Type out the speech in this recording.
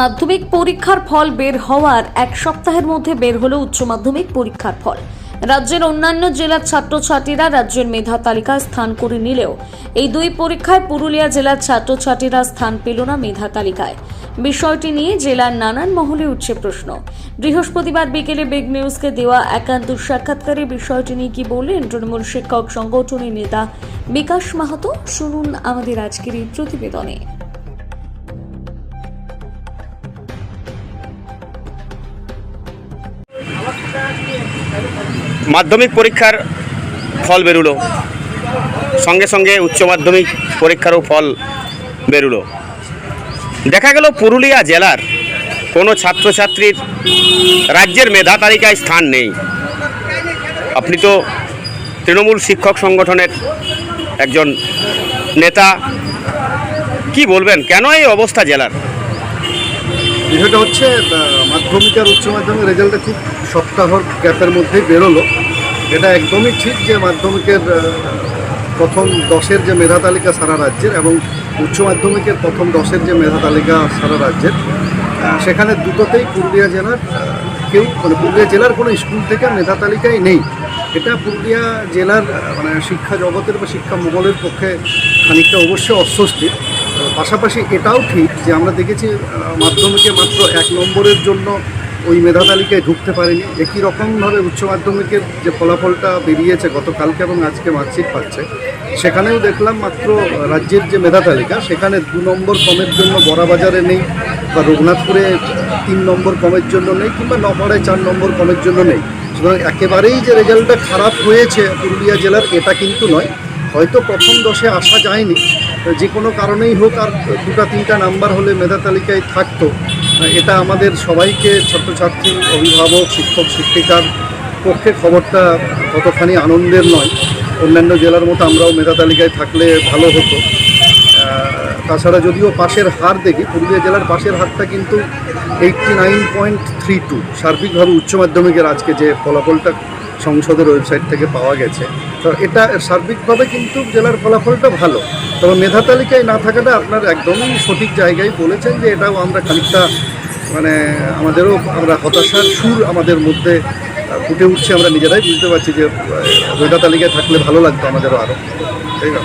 মাধ্যমিক পরীক্ষার ফল বের হওয়ার এক সপ্তাহের মধ্যে বের হলো উচ্চ মাধ্যমিক পরীক্ষার ফল। রাজ্যের অন্যান্য জেলার ছাত্রছাত্রীরা রাজ্যের মেধা তালিকায় স্থান করে নিলেও এই দুই পরীক্ষায় পুরুলিয়া জেলার ছাত্রছাত্রীরা স্থান পেল না মেধা তালিকায়। বিষয়টি নিয়ে জেলার নানান মহলে উঠছে প্রশ্ন। বৃহস্পতিবার বিকেলে বিগ নিউজকে দেওয়া একান্ত সাক্ষাৎকারে বিষয়টি নিয়ে কি বললেন তৃণমূল শিক্ষক সংগঠনের নেতা বিকাশ মাহাতো, শুনুন আমাদের আজকের এই প্রতিবেদনে। মাধ্যমিক পরীক্ষার ফল বেরুলো, সঙ্গে সঙ্গে উচ্চ মাধ্যমিক পরীক্ষারও ফল বেরুলো। দেখা গেল পুরুলিয়া জেলার কোনো ছাত্রছাত্রীর রাজ্যের মেধা তালিকায় স্থান নেই। আপনি তো তৃণমূল শিক্ষক সংগঠনের একজন নেতা, কি বলবেন, কেন এই অবস্থা জেলার? বিষয়টা হচ্ছে মাধ্যমিক আর উচ্চ মাধ্যমিক রেজাল্টটা খুব সপ্তাহর গ্যাপের মধ্যেই বেরোলো। এটা একদমই ঠিক যে মাধ্যমিকের প্রথম 10-এর যে মেধা তালিকা সারা রাজ্যের এবং উচ্চ মাধ্যমিকের প্রথম 10-এর যে মেধা তালিকা সারা রাজ্যের, সেখানে দুটোতেই পুরুলিয়া জেলার পুরুলিয়া জেলার কোনো স্কুল থেকে মেধা তালিকায় নেই। এটা পুরুলিয়া জেলার শিক্ষা জগতের বা শিক্ষা মহলের পক্ষে খানিকটা অবশ্যই অস্বস্তির। পাশাপাশি এটাও ঠিক যে আমরা দেখেছি মাধ্যমিকে মাত্র 1 নম্বরের জন্য ওই মেধা তালিকায় ঢুকতে পারেনি। একই রকমভাবে উচ্চ মাধ্যমিকের যে ফলাফলটা বেরিয়েছে গতকালকে এবং আজকে মার্কশিট পাচ্ছে, সেখানেও দেখলাম মাত্র রাজ্যের যে মেধা তালিকা সেখানে 2 নম্বর কমের জন্য বড়াবাজারে নেই, বা রঘুনাথপুরে 3 নম্বর কমের জন্য নেই, কিংবা নপাড়ায় 4 নম্বর কমের জন্য নেই। সুতরাং একেবারেই যে রেজাল্টটা খারাপ হয়েছে পুরুলিয়া জেলার, এটা কিন্তু নয়। হয়তো প্রথম 10-এ আসা যায়নি, যে কোনো কারণেই হোক, আর 2-3টা নাম্বার হলে মেধা তালিকায় থাকতো। এটা আমাদের সবাইকে, ছাত্রছাত্রী, অভিভাবক, শিক্ষক শিক্ষিকার পক্ষে খবরটা ততখানি আনন্দের নয়। অন্যান্য জেলার মতো আমরাও মেধা তালিকায় থাকলে ভালো হতো। তাছাড়া যদিও পাশের হার দেখি, পুরুলিয়া জেলার পাশের হারটা কিন্তু 89.32 সার্বিকভাবে উচ্চ মাধ্যমিকের আজকে যে ফলাফলটা সংসদের ওয়েবসাইট থেকে পাওয়া গেছে, তো এটা সার্বিকভাবে কিন্তু জেলার ফলাফলটা ভালো। তবে মেধা তালিকায় না থাকাটা আপনার একদমই সঠিক জায়গায় বলেছেন যে এটাও আমরা খানিকটা আমাদেরও হতাশার সুর আমাদের মধ্যে ফুটে উঠছে। আমরা নিজেরাই বুঝতে পারছি যে মেধা তালিকায় থাকলে ভালো লাগতো আমাদেরও আরও, তাই না?